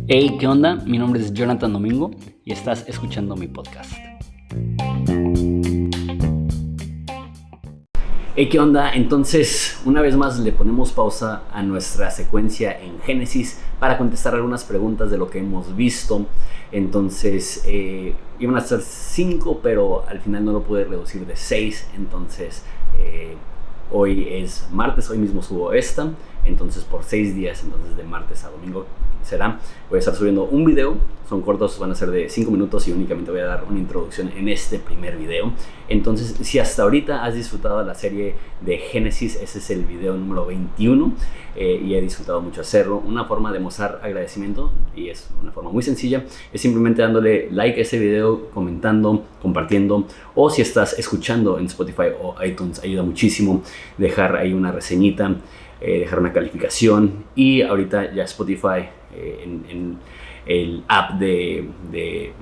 Hey, ¿qué onda? Mi nombre es Jonathan Domingo y estás escuchando mi podcast. Hey, ¿qué onda? Entonces, una vez más le ponemos pausa a nuestra secuencia en Génesis para contestar algunas preguntas de lo que hemos visto. Entonces, iban a ser 5, pero al final no lo pude reducir de 6. Entonces, hoy es martes, hoy mismo subo esta. Entonces, por 6 días, entonces de martes a domingo voy a estar subiendo un video. Son cortos, van a ser de 5 minutos y únicamente voy a dar una introducción en este primer video. Entonces, si hasta ahorita has disfrutado de la serie de Génesis, ese es el video número 21 y he disfrutado mucho hacerlo. Una forma de mostrar agradecimiento, y es una forma muy sencilla, es simplemente dándole like a ese video, comentando, compartiendo, o si estás escuchando en Spotify o iTunes, ayuda muchísimo dejar ahí una reseñita, dejar una calificación. Y ahorita ya Spotify en el app de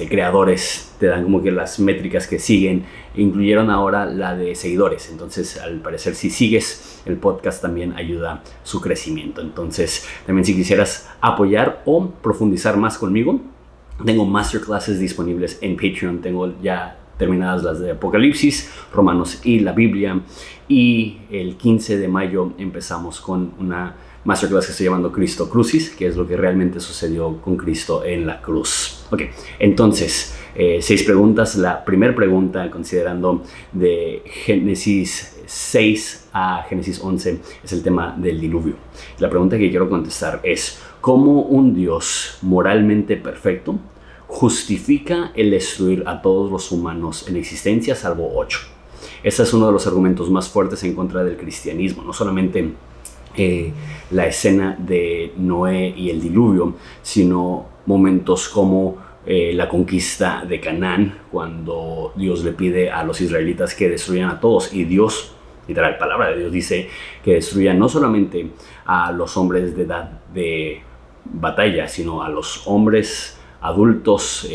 creadores te dan como que las métricas que siguen, incluyeron ahora la de seguidores. Entonces, al parecer, si sigues el podcast también ayuda su crecimiento. Entonces, también si quisieras apoyar o profundizar más conmigo, tengo masterclasses disponibles en Patreon. Tengo ya terminadas las de Apocalipsis, Romanos y la Biblia. Y el 15 de mayo empezamos con una masterclass que estoy llamando Cristo Crucis, que es lo que realmente sucedió con Cristo en la cruz. Ok, entonces, 6 preguntas. La primera pregunta, considerando de Génesis 6 a Génesis 11, es el tema del diluvio. La pregunta que quiero contestar es: ¿cómo un Dios moralmente perfecto justifica el destruir a todos los humanos en existencia, salvo 8? Ese es uno de los argumentos más fuertes en contra del cristianismo. No solamente la escena de Noé y el diluvio, sino momentos como la conquista de Canaán, cuando Dios le pide a los israelitas que destruyan a todos, y Dios, literal, palabra de Dios, dice que destruyan no solamente a los hombres de edad de batalla, sino a los hombres adultos,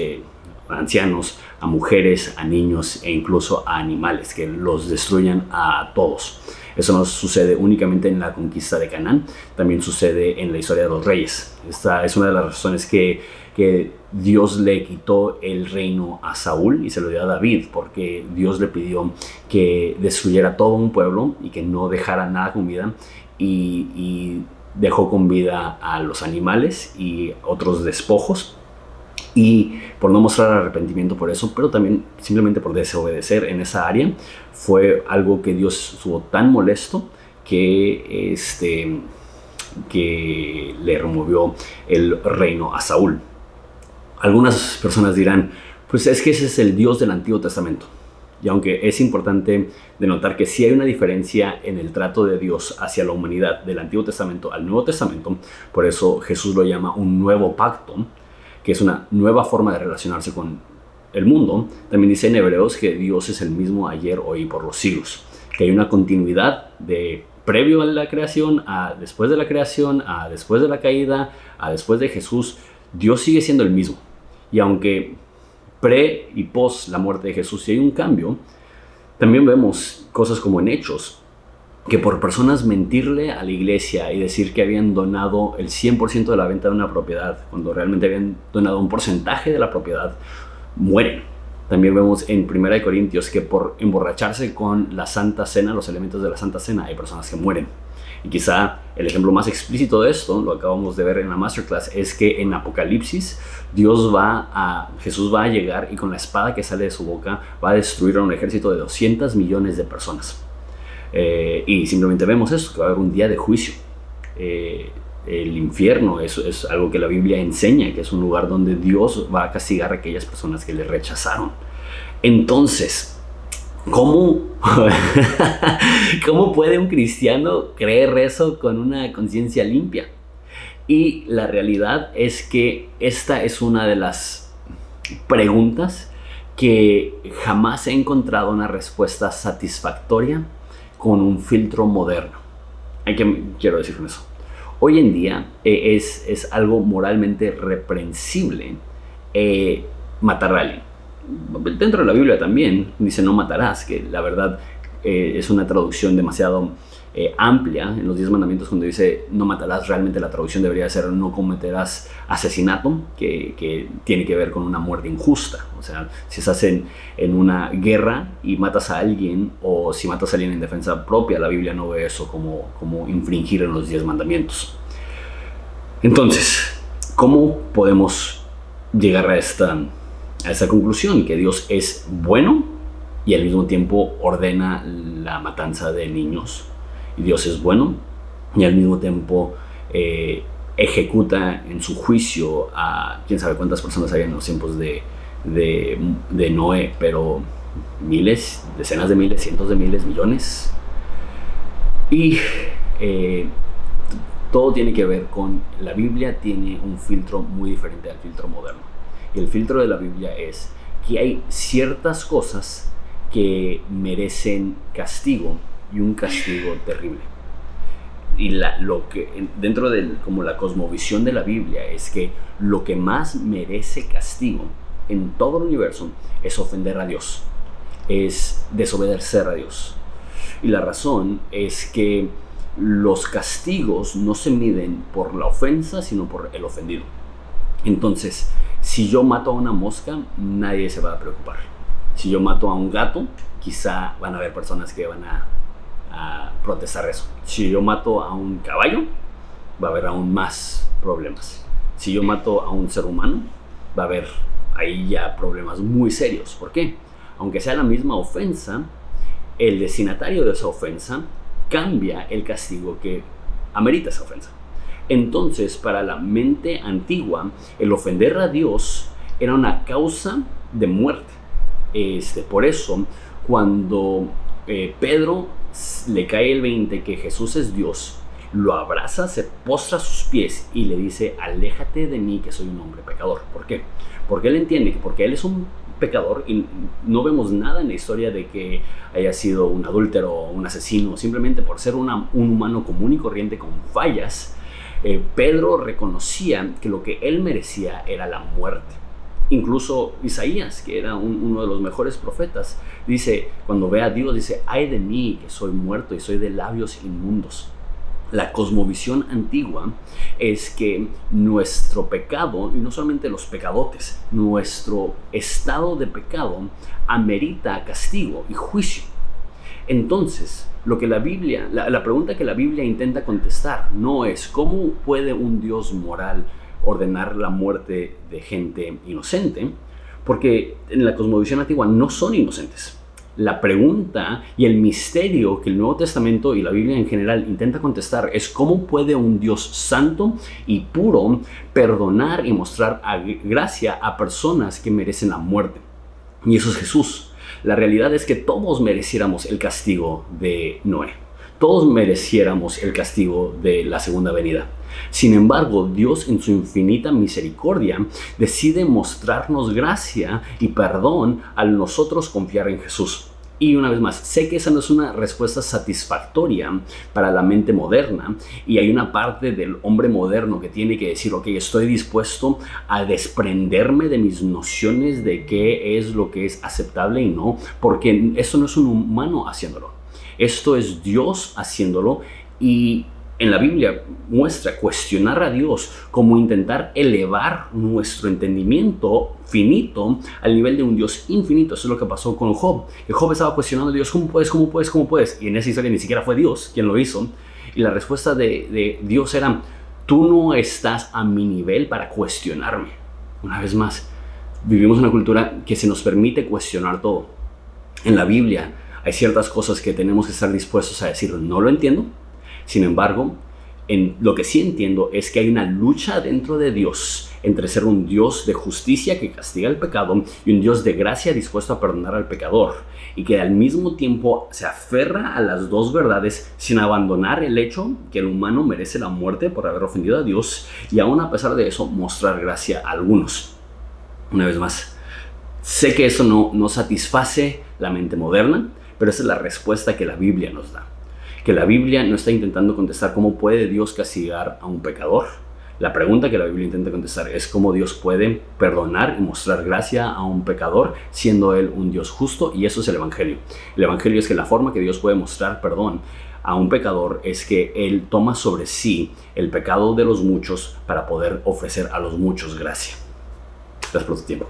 ancianos, a mujeres, a niños e incluso a animales, que los destruyan a todos. Eso no sucede únicamente en la conquista de Canaán, también sucede en la historia de los reyes. Esta es una de las razones que Dios le quitó el reino a Saúl y se lo dio a David, porque Dios le pidió que destruyera todo un pueblo y que no dejara nada con vida, y dejó con vida a los animales y otros despojos. Y por no mostrar arrepentimiento por eso, pero también simplemente por desobedecer en esa área, fue algo que Dios estuvo tan molesto que le removió el reino a Saúl. Algunas personas dirán, pues es que ese es el Dios del Antiguo Testamento. Y aunque es importante denotar que sí hay una diferencia en el trato de Dios hacia la humanidad del Antiguo Testamento al Nuevo Testamento, por eso Jesús lo llama un nuevo pacto, que es una nueva forma de relacionarse con el mundo. También dice en Hebreos que Dios es el mismo ayer, hoy y por los siglos, que hay una continuidad de previo a la creación, a después de la creación, a después de la caída, a después de Jesús. Dios sigue siendo el mismo, y aunque pre y post la muerte de Jesús sí hay un cambio, también vemos cosas como en Hechos, que por personas mentirle a la iglesia y decir que habían donado el 100% de la venta de una propiedad, cuando realmente habían donado un porcentaje de la propiedad, mueren. También vemos en 1 Corintios que por emborracharse con la Santa Cena, los elementos de la Santa Cena, hay personas que mueren. Y quizá el ejemplo más explícito de esto, lo acabamos de ver en la masterclass, es que en Apocalipsis Jesús va a llegar y con la espada que sale de su boca va a destruir a un ejército de 200 millones de personas. Y simplemente vemos eso, que va a haber un día de juicio. El infierno es algo que la Biblia enseña, que es un lugar donde Dios va a castigar a aquellas personas que le rechazaron. Entonces, ¿cómo puede un cristiano creer eso con una conciencia limpia? Y la realidad es que esta es una de las preguntas que jamás he encontrado una respuesta satisfactoria con un filtro moderno. ¿Qué quiero decir con eso? Hoy en día es algo moralmente reprensible matar a alguien. Dentro de la Biblia también dice no matarás, que la verdad es una traducción demasiado amplia en los 10 mandamientos cuando dice no matarás. Realmente la traducción debería ser no cometerás asesinato, que tiene que ver con una muerte injusta. O sea, si estás en una guerra y matas a alguien, o si matas a alguien en defensa propia, la Biblia no ve eso como infringir en los 10 mandamientos. Entonces, ¿cómo podemos llegar a esta conclusión? Que Dios es bueno y al mismo tiempo ordena la matanza de niños. Y Dios es bueno y al mismo tiempo ejecuta en su juicio a quién sabe cuántas personas había en los tiempos de Noé, pero miles, decenas de miles, cientos de miles, millones. Y todo tiene que ver con la Biblia. Tiene un filtro muy diferente al filtro moderno. Y el filtro de la Biblia es que hay ciertas cosas que merecen castigo, y un castigo terrible. Y lo que dentro de como la cosmovisión de la Biblia es que lo que más merece castigo en todo el universo es ofender a Dios, es desobedecer a Dios. Y la razón es que los castigos no se miden por la ofensa, sino por el ofendido. Entonces, si yo mato a una mosca, nadie se va a preocupar. Si yo mato a un gato, quizá van a haber personas que van a protestar eso. Si yo mato a un caballo, va a haber aún más problemas. Si yo mato a un ser humano, va a haber ahí ya problemas muy serios. ¿Por qué? Aunque sea la misma ofensa, el destinatario de esa ofensa cambia el castigo que amerita esa ofensa. Entonces, para la mente antigua, el ofender a Dios era una causa de muerte. Por eso, cuando Pedro le cae el 20 que Jesús es Dios, lo abraza, se postra a sus pies y le dice: aléjate de mí, que soy un hombre pecador. ¿Por qué? Porque él entiende que porque él es un pecador, y no vemos nada en la historia de que haya sido un adúltero o un asesino, simplemente por ser un humano común y corriente con fallas. Pedro reconocía que lo que él merecía era la muerte. Incluso Isaías, que era uno de los mejores profetas, dice, cuando ve a Dios, dice: ay de mí, que soy muerto y soy de labios inmundos. La cosmovisión antigua es que nuestro pecado, y no solamente los pecadotes, nuestro estado de pecado amerita castigo y juicio. Entonces, lo que la Biblia, la pregunta que la Biblia intenta contestar no es ¿cómo puede un Dios moral ordenar la muerte de gente inocente? Porque en la cosmovisión antigua no son inocentes. La pregunta y el misterio que el Nuevo Testamento y la Biblia en general intenta contestar es ¿cómo puede un Dios santo y puro perdonar y mostrar gracia a personas que merecen la muerte? Y eso es Jesús. La realidad es que todos mereciéramos el castigo de Noé. Todos mereciéramos el castigo de la segunda venida. Sin embargo, Dios en su infinita misericordia decide mostrarnos gracia y perdón al nosotros confiar en Jesús. Y una vez más, sé que esa no es una respuesta satisfactoria para la mente moderna, y hay una parte del hombre moderno que tiene que decir: ok, estoy dispuesto a desprenderme de mis nociones de qué es lo que es aceptable y no, porque esto no es un humano haciéndolo, esto es Dios haciéndolo. Y en la Biblia muestra cuestionar a Dios como intentar elevar nuestro entendimiento finito al nivel de un Dios infinito. Eso es lo que pasó con Job. Que Job estaba cuestionando a Dios: ¿cómo puedes? ¿Cómo puedes? ¿Cómo puedes? Y en esa historia ni siquiera fue Dios quien lo hizo. Y la respuesta de Dios era: tú no estás a mi nivel para cuestionarme. Una vez más, vivimos una cultura que se nos permite cuestionar todo. En la Biblia hay ciertas cosas que tenemos que estar dispuestos a decir: no lo entiendo. Sin embargo, lo que sí entiendo es que hay una lucha dentro de Dios entre ser un Dios de justicia que castiga el pecado y un Dios de gracia dispuesto a perdonar al pecador, y que al mismo tiempo se aferra a las dos verdades sin abandonar el hecho que el humano merece la muerte por haber ofendido a Dios, y aún a pesar de eso mostrar gracia a algunos. Una vez más, sé que eso no satisface la mente moderna, pero esa es la respuesta que la Biblia nos da. Que la Biblia no está intentando contestar cómo puede Dios castigar a un pecador. La pregunta que la Biblia intenta contestar es cómo Dios puede perdonar y mostrar gracia a un pecador, siendo Él un Dios justo, y eso es el Evangelio. El Evangelio es que la forma que Dios puede mostrar perdón a un pecador es que Él toma sobre sí el pecado de los muchos para poder ofrecer a los muchos gracia. Gracias por tu tiempo.